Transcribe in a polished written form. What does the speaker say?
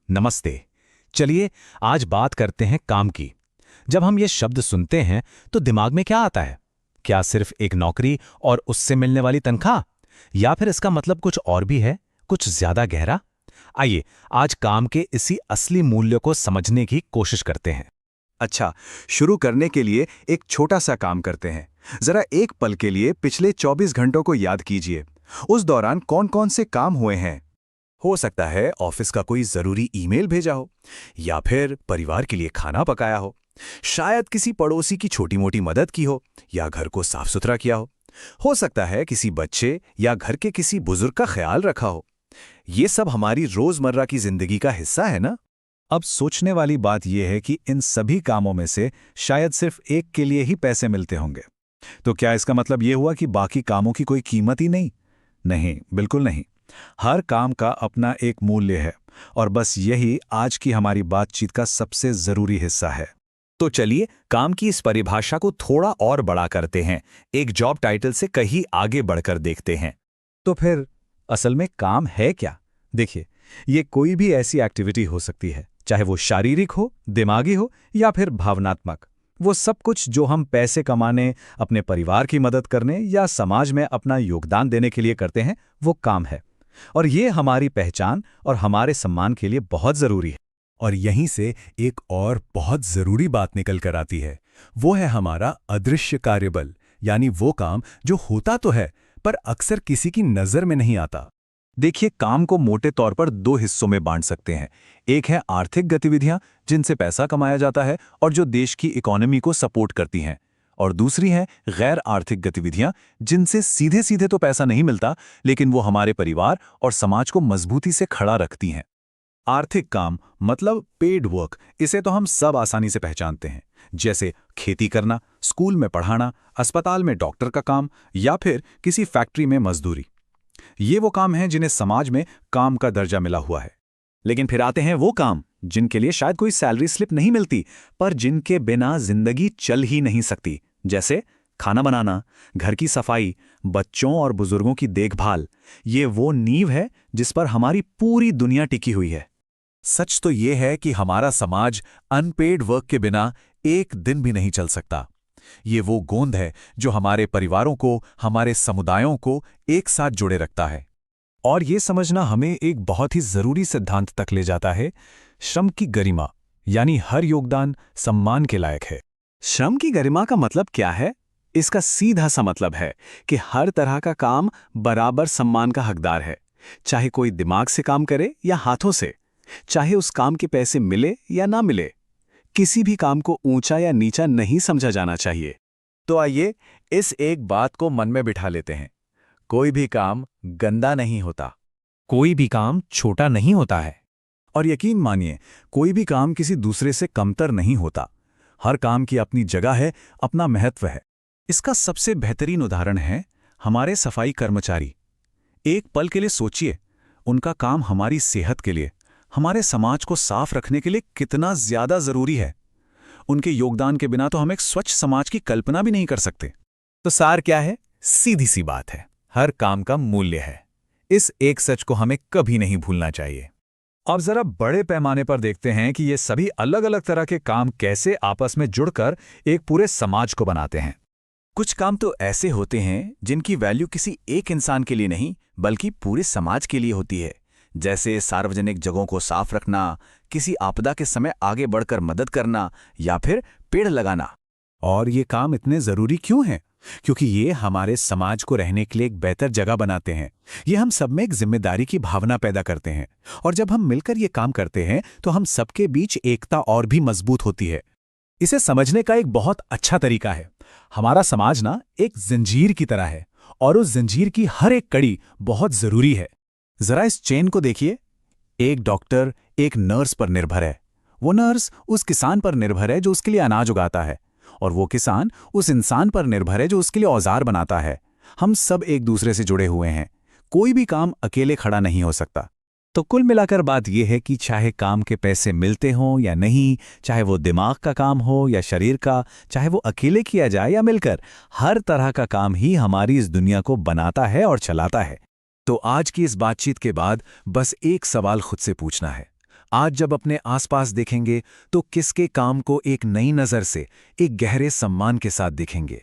नमस्ते। चलिए आज बात करते हैं काम की। जब हम ये शब्द सुनते हैं तो दिमाग में क्या आता है? क्या सिर्फ एक नौकरी और उससे मिलने वाली तनख्वाह, या फिर इसका मतलब कुछ और भी है, कुछ ज्यादा गहरा? आइए आज काम के इसी असली मूल्य को समझने की कोशिश करते हैं। अच्छा, शुरू करने के लिए एक छोटा सा काम करते हैं। जरा एक पल के लिए पिछले 24 घंटों को याद कीजिए। उस दौरान कौन कौन से काम हुए हैं? हो सकता है ऑफिस का कोई जरूरी ईमेल भेजा हो, या फिर परिवार के लिए खाना पकाया हो, शायद किसी पड़ोसी की छोटी मोटी मदद की हो, या घर को साफ सुथरा किया हो सकता है किसी बच्चे या घर के किसी बुजुर्ग का ख्याल रखा हो। ये सब हमारी रोजमर्रा की जिंदगी का हिस्सा है ना? अब सोचने वाली बात यह है कि इन सभी कामों में से शायद सिर्फ एक के लिए ही पैसे मिलते होंगे। तो क्या इसका मतलब यह हुआ कि बाकी कामों की कोई कीमत ही नहीं? नहीं, बिल्कुल नहीं। हर काम का अपना एक मूल्य है, और बस यही आज की हमारी बातचीत का सबसे जरूरी हिस्सा है। तो चलिए काम की इस परिभाषा को थोड़ा और बड़ा करते हैं, एक जॉब टाइटल से कहीं आगे बढ़कर देखते हैं। तो फिर असल में काम है क्या? देखिए, ये कोई भी ऐसी एक्टिविटी हो सकती है, चाहे वो शारीरिक हो, दिमागी हो या फिर भावनात्मक। वो सब कुछ जो हम पैसे कमाने, अपने परिवार की मदद करने या समाज में अपना योगदान देने के लिए करते हैं, वो काम है। और ये हमारी पहचान और हमारे सम्मान के लिए बहुत जरूरी है। और यहीं से एक और बहुत जरूरी बात निकल कर आती है। वो है हमारा अदृश्य कार्यबल, यानी वो काम जो होता तो है पर अक्सर किसी की नजर में नहीं आता। देखिए, काम को मोटे तौर पर दो हिस्सों में बांट सकते हैं। एक है आर्थिक गतिविधियां, जिनसे पैसा कमाया जाता है और जो देश की इकोनॉमी को सपोर्ट करती हैं। और दूसरी है गैर आर्थिक गतिविधियां, जिनसे सीधे सीधे तो पैसा नहीं मिलता, लेकिन वो हमारे परिवार और समाज को मजबूती से खड़ा रखती हैं। आर्थिक काम मतलब पेड वर्क, इसे तो हम सब आसानी से पहचानते हैं, जैसे खेती करना, स्कूल में पढ़ाना, अस्पताल में डॉक्टर का काम या फिर किसी फैक्ट्री में मजदूरी। ये वो काम हैं जिन्हें समाज में काम का दर्जा मिला हुआ है। लेकिन फिर आते हैं वो काम जिनके लिए शायद कोई सैलरी स्लिप नहीं मिलती, पर जिनके बिना जिंदगी चल ही नहीं सकती, जैसे खाना बनाना, घर की सफाई, बच्चों और बुजुर्गों की देखभाल। ये वो नींव है जिस पर हमारी पूरी दुनिया टिकी हुई है। सच तो ये है कि हमारा समाज अनपेड वर्क के बिना एक दिन भी नहीं चल सकता। ये वो गोंद है जो हमारे परिवारों को, हमारे समुदायों को एक साथ जोड़े रखता है। और ये समझना हमें एक बहुत ही जरूरी सिद्धांत तक ले जाता है, श्रम की गरिमा, यानी हर योगदान सम्मान के लायक है। श्रम की गरिमा का मतलब क्या है? इसका सीधा सा मतलब है कि हर तरह का काम बराबर सम्मान का हकदार है, चाहे कोई दिमाग से काम करे या हाथों से, चाहे उस काम के पैसे मिले या ना मिले। किसी भी काम को ऊंचा या नीचा नहीं समझा जाना चाहिए। तो आइए इस एक बात को मन में बिठा लेते हैं, कोई भी काम गंदा नहीं होता, कोई भी काम छोटा नहीं होता है, और यकीन मानिए कोई भी काम किसी दूसरे से कमतर नहीं होता। हर काम की अपनी जगह है, अपना महत्व है। इसका सबसे बेहतरीन उदाहरण है हमारे सफाई कर्मचारी। एक पल के लिए सोचिए, उनका काम हमारी सेहत के लिए, हमारे समाज को साफ रखने के लिए कितना ज्यादा जरूरी है। उनके योगदान के बिना तो हम एक स्वच्छ समाज की कल्पना भी नहीं कर सकते। तो सार क्या है? सीधी सी बात है, हर काम का मूल्य है। इस एक सच को हमें कभी नहीं भूलना चाहिए। अब जरा बड़े पैमाने पर देखते हैं कि ये सभी अलग अलग तरह के काम कैसे आपस में जुड़कर एक पूरे समाज को बनाते हैं। कुछ काम तो ऐसे होते हैं जिनकी वैल्यू किसी एक इंसान के लिए नहीं, बल्कि पूरे समाज के लिए होती है, जैसे सार्वजनिक जगहों को साफ रखना, किसी आपदा के समय आगे बढ़कर मदद करना या फिर पेड़ लगाना। और ये काम इतने जरूरी क्यों हैं? क्योंकि ये हमारे समाज को रहने के लिए एक बेहतर जगह बनाते हैं। ये हम सब में एक जिम्मेदारी की भावना पैदा करते हैं, और जब हम मिलकर ये काम करते हैं तो हम सबके बीच एकता और भी मजबूत होती है। इसे समझने का एक बहुत अच्छा तरीका है, हमारा समाज ना एक जंजीर की तरह है, और उस जंजीर की हर एक कड़ी बहुत जरूरी है। जरा इस चेन को देखिए, एक डॉक्टर एक नर्स पर निर्भर है, वो नर्स उस किसान पर निर्भर है जो उसके लिए अनाज उगाता है, और वो किसान उस इंसान पर निर्भर है जो उसके लिए औजार बनाता है। हम सब एक दूसरे से जुड़े हुए हैं, कोई भी काम अकेले खड़ा नहीं हो सकता। तो कुल मिलाकर बात यह है कि चाहे काम के पैसे मिलते हों या नहीं, चाहे वो दिमाग का काम हो या शरीर का, चाहे वो अकेले किया जाए या मिलकर, हर तरह का काम ही हमारी इस दुनिया को बनाता है और चलाता है। तो आज की इस बातचीत के बाद बस एक सवाल खुद से पूछना है, आज जब अपने आसपास देखेंगे तो किसके काम को एक नई नज़र से, एक गहरे सम्मान के साथ देखेंगे।